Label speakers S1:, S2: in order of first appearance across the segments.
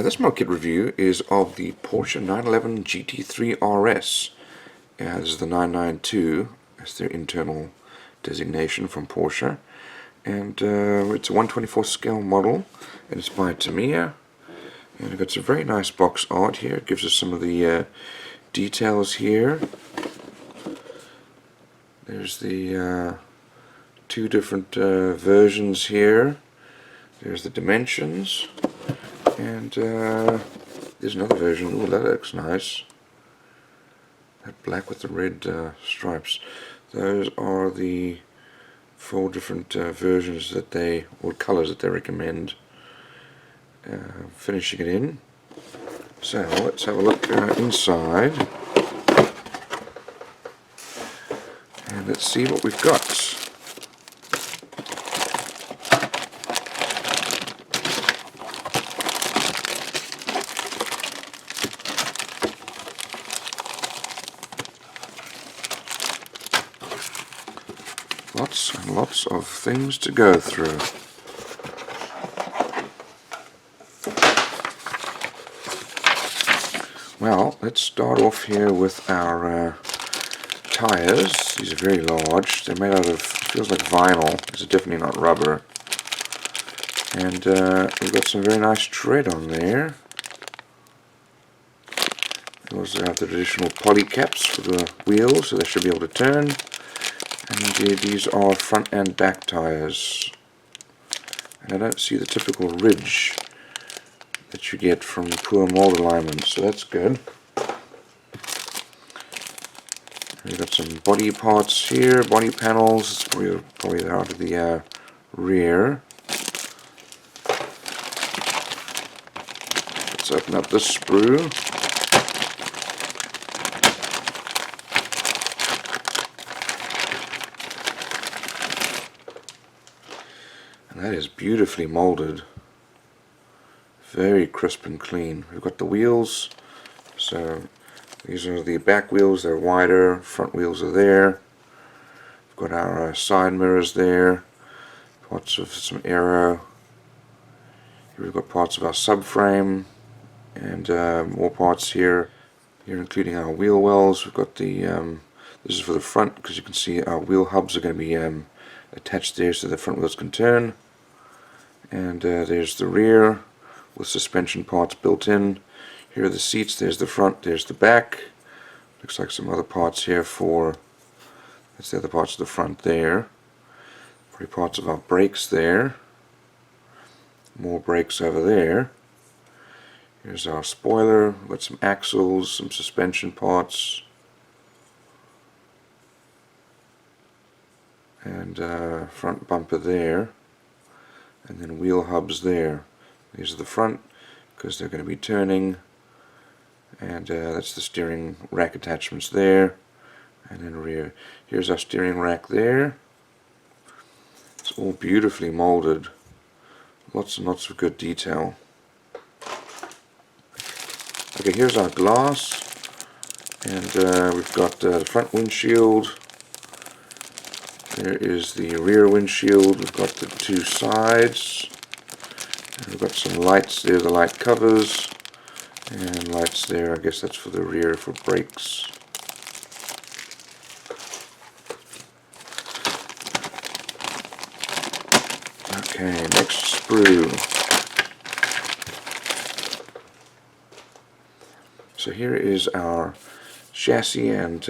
S1: This model kit review is of the Porsche 911 GT3 RS. This is the 992 as their internal designation from Porsche, and it's a 1/24 scale model, and it's by Tamiya. And we've got some very nice box art here. It gives us some of the details here. There's the two different versions here. There's the dimensions. And there's another version. Ooh, that looks nice. That black with the red stripes. Those are the 4 different versions that or colors that they recommend finishing it in. So let's have a look inside, and let's see what we've got. Lots and lots of things to go through. Well, let's start off here with our tires. These are very large. They're made out of, feels like vinyl. This is definitely not rubber. And we've got some very nice tread on there. We also have the traditional poly caps for the wheels, so they should be able to turn. And indeed, these are front and back tires. And I don't see the typical ridge that you get from poor mold alignment, so that's good. We've got some body parts here, body panels. Probably they're out of the rear. Let's open up this sprue. And that is beautifully molded. Very crisp and clean. We've got the wheels. So these are the back wheels. They're wider. Front wheels are there. We've got our side mirrors there. Parts of some aero. Here we've got parts of our subframe. And more parts here. Here including our wheel wells. We've got the this is for the front, because you can see our wheel hubs are going to be attached there so the front wheels can turn. And there's the rear with suspension parts built in. Here are the seats. There's the front, there's the back. Looks like some other parts here that's the other parts of the front there. Probably parts of our brakes there. More brakes over there. Here's our spoiler. We've got some axles, some suspension parts. And front bumper there. And then wheel hubs there. These are the front, because they're going to be turning, and that's the steering rack attachments there. And then rear, here's our steering rack there. It's all beautifully molded, lots and lots of good detail. Okay, here's our glass, and we've got the front windshield. There is the rear windshield. We've got the 2 sides. And we've got some lights there, the light covers. And lights there, I guess that's for the rear for brakes. Okay, next sprue. So here is our chassis and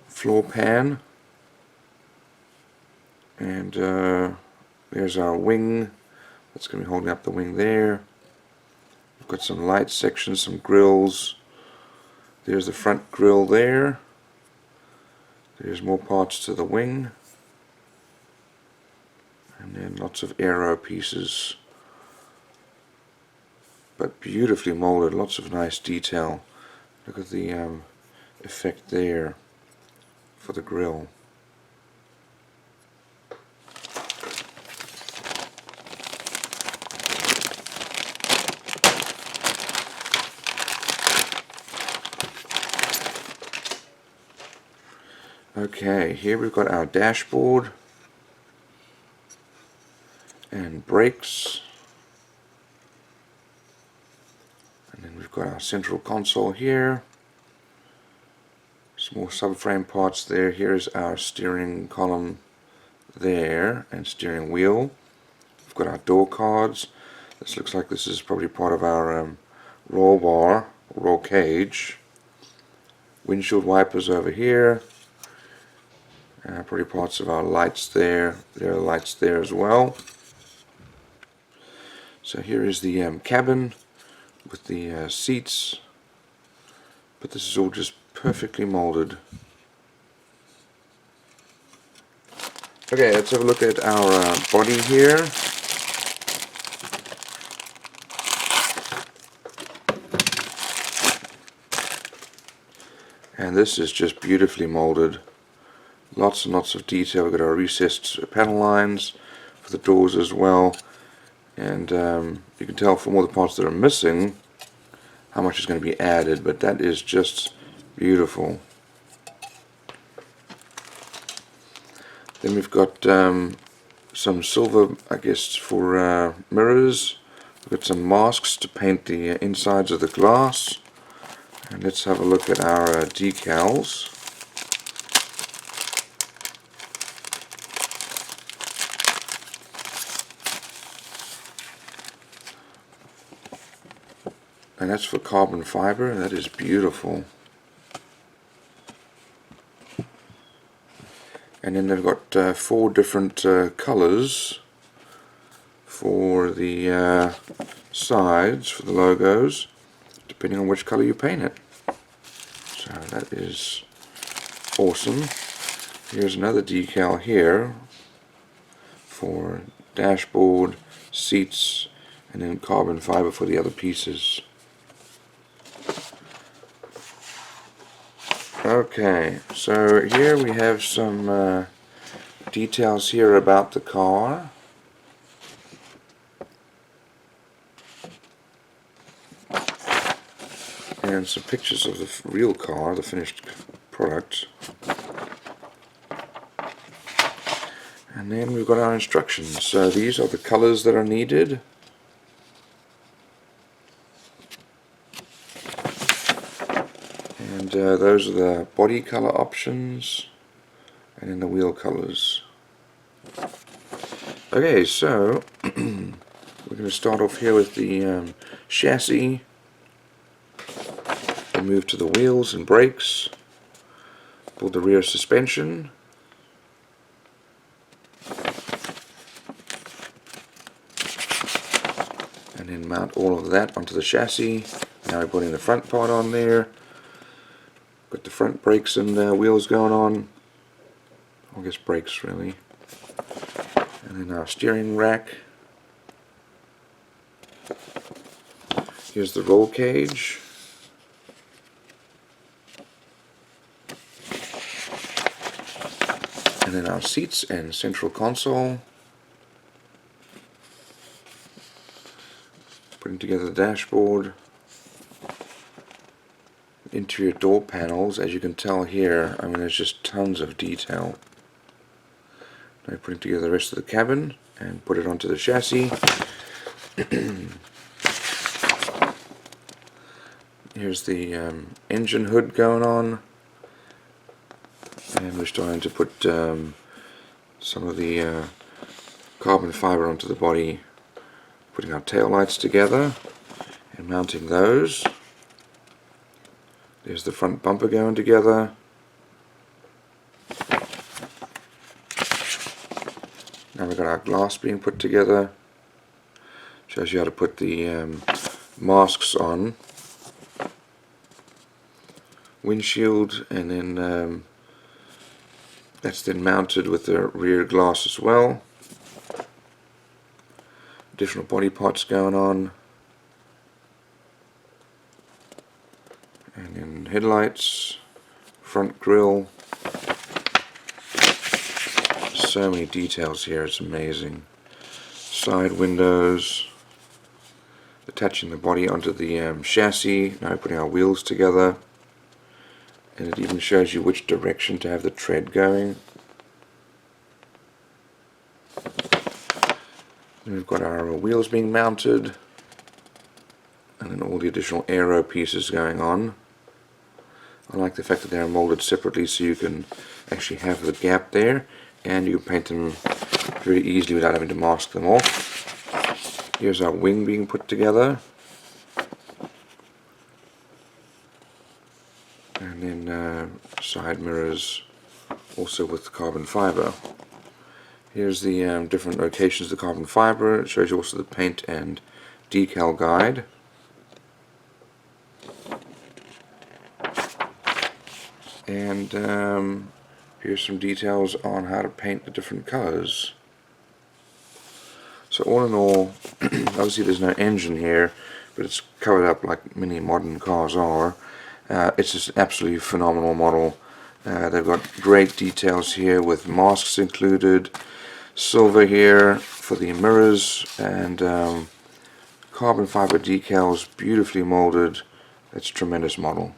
S1: floor pan. And there's our wing. That's going to be holding up the wing there. We've got some light sections, some grills. There's the front grill there. There's more parts to the wing. And then lots of aero pieces. But beautifully molded, lots of nice detail. Look at the effect there for the grill. Okay, here we've got our dashboard and brakes. And then we've got our central console here. Some more subframe parts there. Here's our steering column there and steering wheel. We've got our door cards. This looks like this is probably part of our roll bar, roll cage. Windshield wipers over here. Probably parts of our lights there. There are lights there as well. So here is the cabin with the seats. But this is all just perfectly molded. Okay, let's have a look at our body here. And this is just beautifully molded. Lots and lots of detail. We've got our recessed panel lines for the doors as well. And you can tell from all the parts that are missing how much is going to be added, but that is just beautiful. Then we've got some silver, I guess, for mirrors. We've got some masks to paint the insides of the glass. And let's have a look at our decals. And that's for carbon fiber, and that is beautiful. And then they've got 4 different colors for the sides, for the logos, depending on which color you paint it. So that is awesome. Here's another decal here for dashboard, seats, and then carbon fiber for the other pieces. Okay, so here we have some details here about the car. And some pictures of the real car, the finished product. And then we've got our instructions. So these are the colors that are needed. And those are the body color options, and then the wheel colors. Okay, so we're going to start off here with the chassis, then move to the wheels and brakes, pull the rear suspension, and then mount all of that onto the chassis. Now we're putting the front part on there. Got the front brakes and wheels going on. I guess brakes really. And then our steering rack. Here's the roll cage. And then our seats and central console. Putting together the dashboard. Interior door panels, as you can tell here, I mean there's just tons of detail. Now putting together the rest of the cabin and put it onto the chassis. Here's the engine hood going on, and we're starting to put some of the carbon fiber onto the body, putting our tail lights together and mounting those. There's the front bumper going together. Now we've got our glass being put together. Shows you how to put the masks on. Windshield, and then that's then mounted with the rear glass as well. Additional body parts going on. And then headlights, front grille. So many details here, it's amazing. Side windows. Attaching the body onto the chassis. Now putting our wheels together. And it even shows you which direction to have the tread going. And we've got our wheels being mounted. and then all the additional aero pieces going on. I like the fact that they're molded separately, so you can actually have the gap there, and you can paint them very easily without having to mask them off. Here's our wing being put together, and then side mirrors also with carbon fiber. Here's the different locations of the carbon fiber. It shows you also the paint and decal guide. And here's some details on how to paint the different colors. So all in all, obviously there's no engine here, but it's covered up like many modern cars are. It's just an absolutely phenomenal model. They've got great details here with masks included, silver here for the mirrors, and carbon fiber decals, beautifully molded. It's a tremendous model.